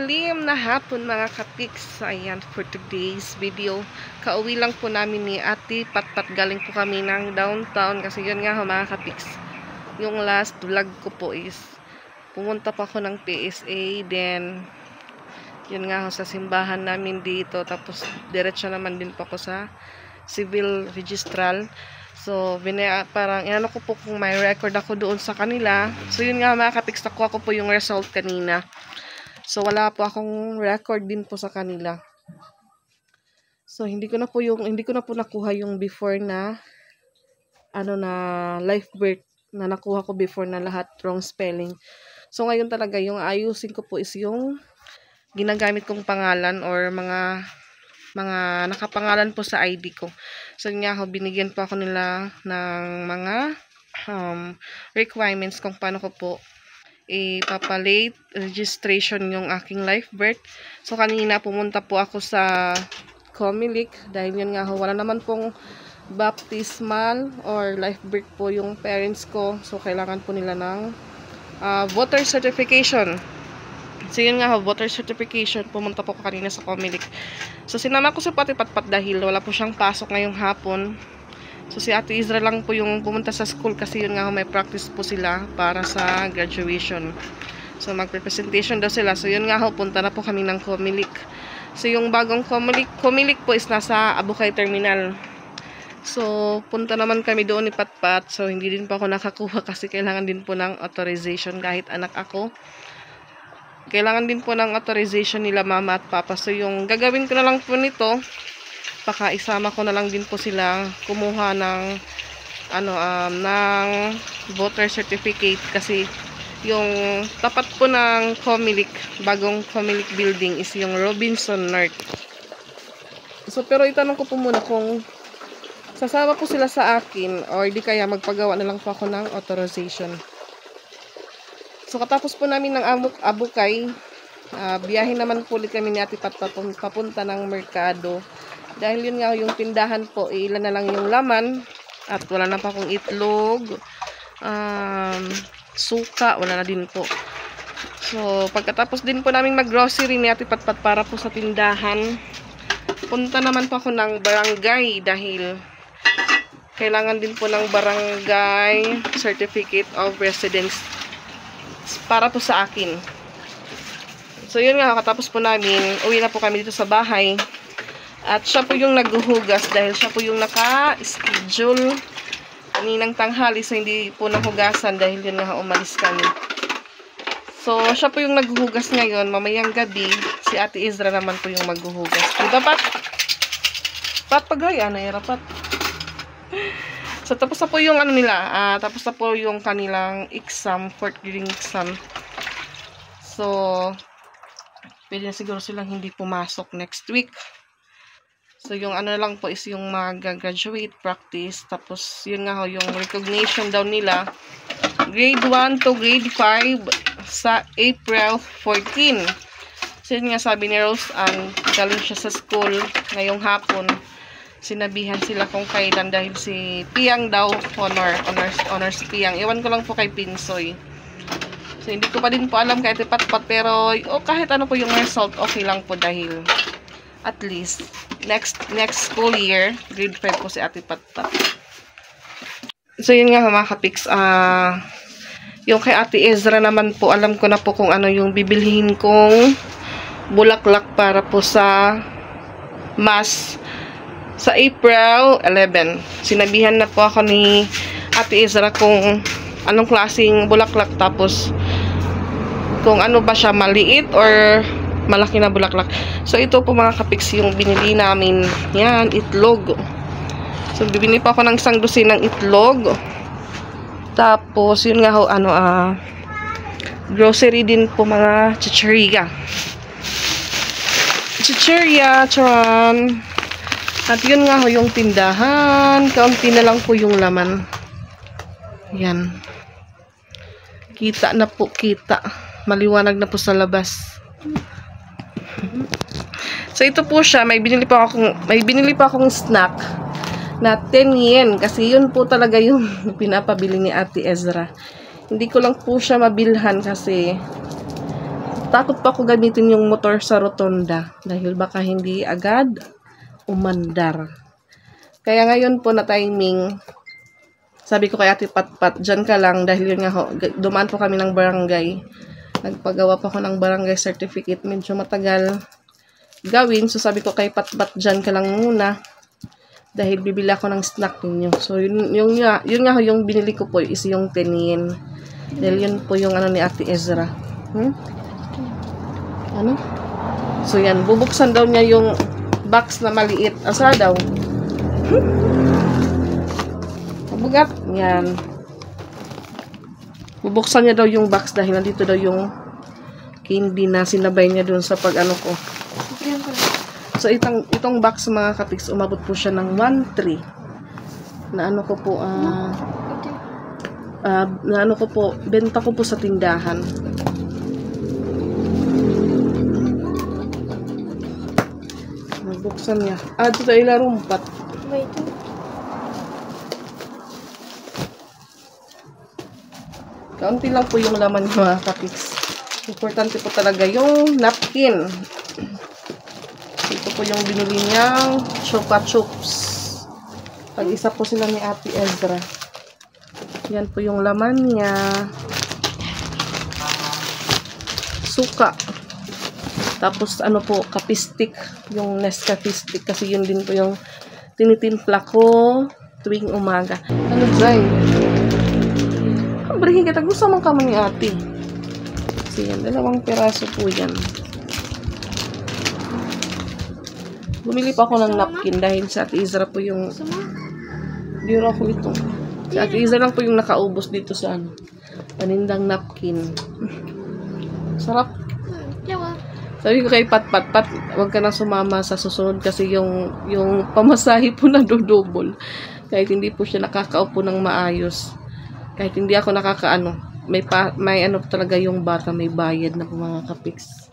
Madilim na hapon mga kapiks. Ayan, for today's video. Kauwi lang po namin ni Ate Patpat. Galing po kami ng downtown. Kasi yun nga ho mga kapiks. Yung last vlog ko po is pumunta pa ako ng PSA. Then, yun nga ho sa simbahan namin dito. Tapos, diretso naman din po ako sa civil registral. So, parang inano ko po kung may record ako doon sa kanila. So, yun nga mga kapiks. Nakuha ko po yung result kanina. So, wala po akong record din po sa kanila. So, hindi ko na po nakuha yung before na live birth na nakuha ko before na lahat wrong spelling. So, ngayon talaga yung ayusin ko po is yung ginagamit kong pangalan or mga nakapangalan po sa ID ko. So, nga ho, binigyan po ako nila ng mga requirements kung paano ko po ipapalate registration yung aking live birth. So, kanina pumunta po ako sa Comelec dahil yun nga ho, wala naman pong baptismal or live birth po yung parents ko. So, kailangan po nila ng voter certification. So, yun nga ho, voter certification. Pumunta po ko kanina sa Comelec. So, sinama ko sa Ate Patpat dahil wala po siyang pasok ngayong hapon. So, si Ate Isra lang po yung pumunta sa school kasi yun nga ho, may practice po sila para sa graduation. So, mag-presentation daw sila. So, yun nga ho, punta na po kami ng Comelec. So, yung bagong Comelec po is nasa Abukay Terminal. So, punta naman kami doon ni Patpat. So, hindi din po ako nakakuha kasi kailangan din po ng authorization kahit anak ako. Kailangan din po ng authorization nila mama at papa. So, yung gagawin ko na lang po nito, baka isama ko na lang din po sila kumuha ng ng voter certificate kasi yung tapat po ng Comelec, bagong Comelec building is yung Robinson North. So, pero itanong ko po muna kung sasama po sila sa akin or di kaya magpagawa na lang po ako ng authorization. So, katapos po namin ng Abukay, biyahin naman po ulit kami ni Ate Patpat papunta ng merkado. Dahil yun nga yung tindahan po, ilan na lang yung laman at wala na pa akong itlog, suka, wala na din po. So, pagkatapos din po namin mag-grocery ni Ate Patpat para po sa tindahan, punta naman po ako ng barangay dahil kailangan din po ng barangay certificate of residence para po sa akin. So, yun nga, katapos po namin, uwi na po kami dito sa bahay. At siya po yung naghuhugas dahil siya po yung naka-schedule kaninang tanghali. So, hindi po nahugasan dahil yun nga umalis kami. So, siya po yung naghuhugas ngayon. Mamayang gabi, si Ate Isra naman po yung maghuhugas. Diba, Pat? Pat, pagaya na Pat. So, tapos na po yung tapos na po yung kanilang exam, 4th grading exam. So, pwede na siguro silang hindi pumasok next week. So, yung lang po is yung mag-graduate practice. Tapos, yun nga ho, yung recognition daw nila. Grade 1 to grade 5 sa April 14. So, yun nga sabi ni Rose Ann, galing siya sa school ngayong hapon. Sinabihan sila kung kailan dahil si Piang daw, honors si Piang. Iwan ko lang po kay Pinsoy. So, hindi ko pa din po alam kay Ate Patpat, pero kahit ano po yung result, okay lang po dahil at least next school year, grade 5 po si Ate Patpat. So, yun nga mga kapiks, yung kay Ate Ezra naman po, alam ko na po kung ano yung bibilhin kong bulaklak para po sa mass sa April 11. Sinabihan na po ako ni Ate Ezra kung anong klaseng bulaklak, tapos kung ano ba siya, maliit or malaki na bulaklak. So, ito po mga kapiks yung binili namin. Yan, itlog. So, bibili pa ako ng isang dosin ng itlog. Tapos, yun nga ho, grocery din po mga chicheria. Chicheria, charan. At yun nga ho, yung tindahan. Kaunti na lang po yung laman. Yan. Kita na po, kita. Maliwanag na po sa labas. So, ito po siya. May binili pa akong snack na 10 yen. Kasi yun po talaga yung pinapabili ni Ate Ezra. Hindi ko lang po siya mabilhan kasi Natatakot pa ako gamitin yung motor sa rotonda dahil baka hindi agad umandar. Kaya ngayon po na timing, sabi ko kay Ate Patpat, dyan ka lang dahil yun nga ho, dumaan po kami ng barangay. Nagpagawa pa ako ng barangay certificate, medyo matagal gawin. So sabi ko kay Patpat, dyan ka lang muna dahil bibili ako ng snack ninyo. So yun nga ho, yung binili ko po is yung 10 yen. Dahil yun po yung ano ni Ate Ezra. Ano? So yan, bubuksan daw niya yung box na maliit. Asa daw? Mabugat. Yan. Bubuksan niya daw yung box dahil nandito daw yung candy na sinabay niya dun sa pag-ano ko. So itong box mga kapiks, umabot po siya ng 1.3. Na ano ko po, na ano ko po, benta ko po sa tindahan. Buksan niya. Ito tayo larumpat. Wait. Kaunti lang po yung laman mga kapiks. Importante po talaga yung napkin. Ito po yung binili niyang Chupa Chups. Pag-isa po sila ni Ate Ezra. Yan po yung laman niya. Suka. Tapos ano po, kapistik. Yung Nescafe stick. Kasi yun din po yung tinitimpla ko tuwing umaga. Ano dry? Kabrihin kita. Gusto mong kamo ni ate. Kasi yan, 2 piraso po yan. Bumili pa ako ng napkin dahil sa Ate Ezra po yung biro ko ito. Si Ate Ezra lang po yung nakaubos dito sa ano, panindang napkin. Sarap. Sabi ko kay Pat, huwag ka na sumama sa susunod kasi yung pamasahe po na dodobol. Kahit hindi po siya nakakaupo ng maayos. Kahit hindi ako nakakaano, may ano talaga yung bata, may bayad na po mga kapiks.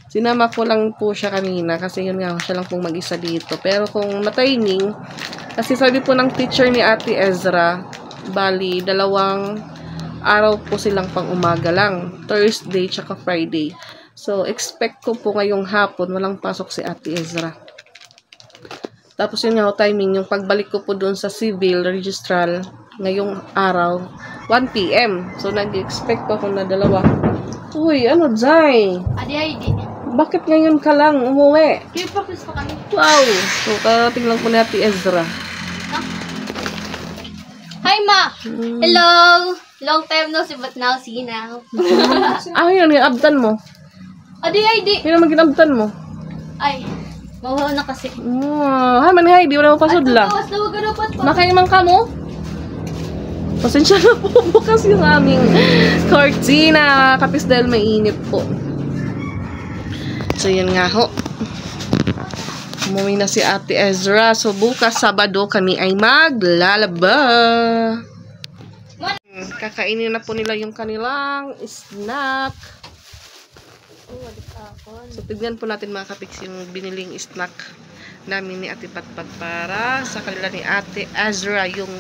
Sinama ko lang po siya kanina kasi yun nga, siya lang pong mag-isa dito. Pero kung na-timing, kasi sabi po ng teacher ni Ate Ezra, bali, 2 araw po silang pang umaga lang. Thursday tsaka Friday. So, expect ko po ngayong hapon, walang pasok si Ate Ezra. Tapos yun nga, timing, yung pagbalik ko po doon sa civil registral, ngayong araw, 1 PM. So, nag-expect po ako na 2. Uy, ano, Zay? Adi. Bakit ngayon ka lang umuwi? Kaya-practice pa kami. Wow! So, karating lang po ni Ate Ezra. Hi, Ma! Hello! Long time no see, but now see now. Yun, yung abdan mo. Adi. Yun naman ginabdan mo. Ay, mawaw na kasi. Hi, man, hi, di wala mo pasudla. Ay, tawas na dapat pa. Nakaimang ka mo? Pasensya na po, bukas yung aming cortina. Kapis dahil mainit po. So, yun nga ho. Umuwi na si Ate Ezra. So, bukas, Sabado, kami ay maglalaba. Kakainin na po nila yung kanilang snack. So, tignan po natin mga kapiks yung biniling snack namin ni Ate Patpat para sa kanila ni Ate Ezra, yung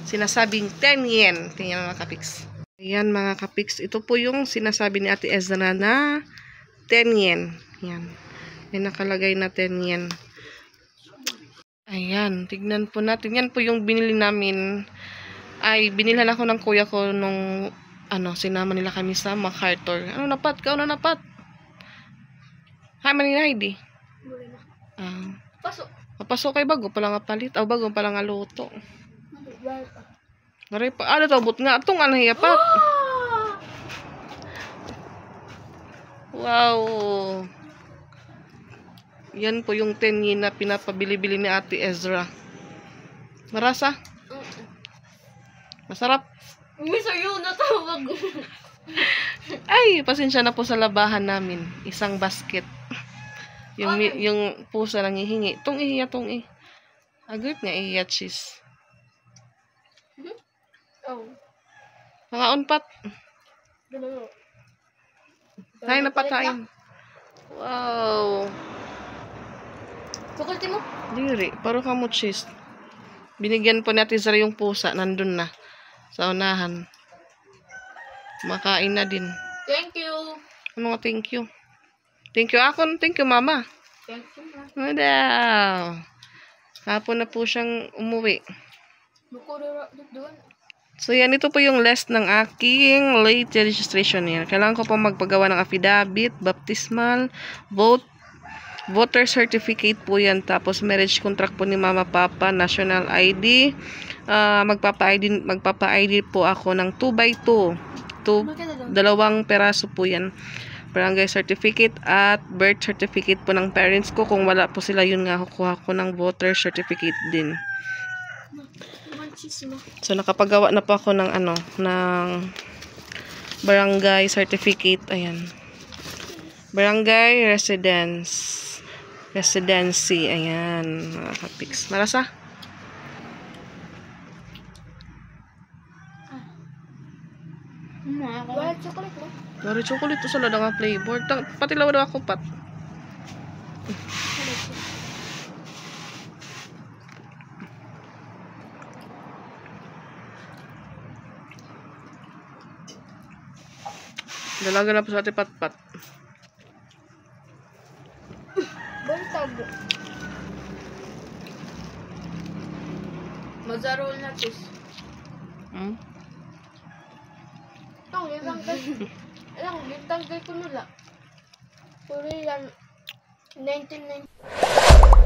sinasabing 10 yen. Tingnan mga kapiks. Ayan mga kapiks, ito po yung sinasabi ni Ate Ezra na 10 yen. Ayan. May nakalagay na 10 yen. Ayan, tignan po natin. Yan po yung binili namin. Ay, binilhan ako ng kuya ko nung sinama nila kami sa MacArthur. Ano napat? Kau na napat? Hi, Manila Heidi. Pasok. Papasok kay bago pala nga palit. Bago pala nga luto. Maray pa. Ano to? But nga. Itong anahiyapat. Wow. Yan po yung 10 yen na pinapabili-bili ni Ate Ezra. Marasa? Masarap. Miss, yun natawag. Ay, pasensya na po sa labahan namin. Isang basket. Yung pusa nang hihingi. Tong ihiya, tong i. Agad nga ihiya cheese. Mga unpat. Tayo napatayin. Wow. Kukulti mo? Diri, paro ka mo cheese. Binigyan po natin sa yung pusa. Nandun na. Sa unahan. Makain na din. Thank you. Ano nga thank you? Thank you ako. Thank you, mama. Thank you, ma. Ano daw? Hapon na po siyang umuwi. Bukuro doon. So, yan. Ito po yung list ng aking late registration year. Kailangan ko po magpagawa ng affidavit, baptismal, voter certificate po yan. Tapos, marriage contract po ni mama, papa, national ID. Magpapa-ID po ako ng 2x2. Dalawang peraso po yan. Barangay certificate at birth certificate po ng parents ko. Kung wala po sila, yun nga, kukuha ko ng voter certificate din. So, nakapagawa na po ako ng ng barangay certificate. Ayan. Barangay residency. Ayan. Nakapix. Marasa? White chocolate mo? Dari chocolate to sa lada nga flavor. Pati lawa daw ako pat. Dalaga na po sa ati pat-pat. Bantag. Mozzarella na cheese. Ang gitanggal ko nula. Puro yan. 1990.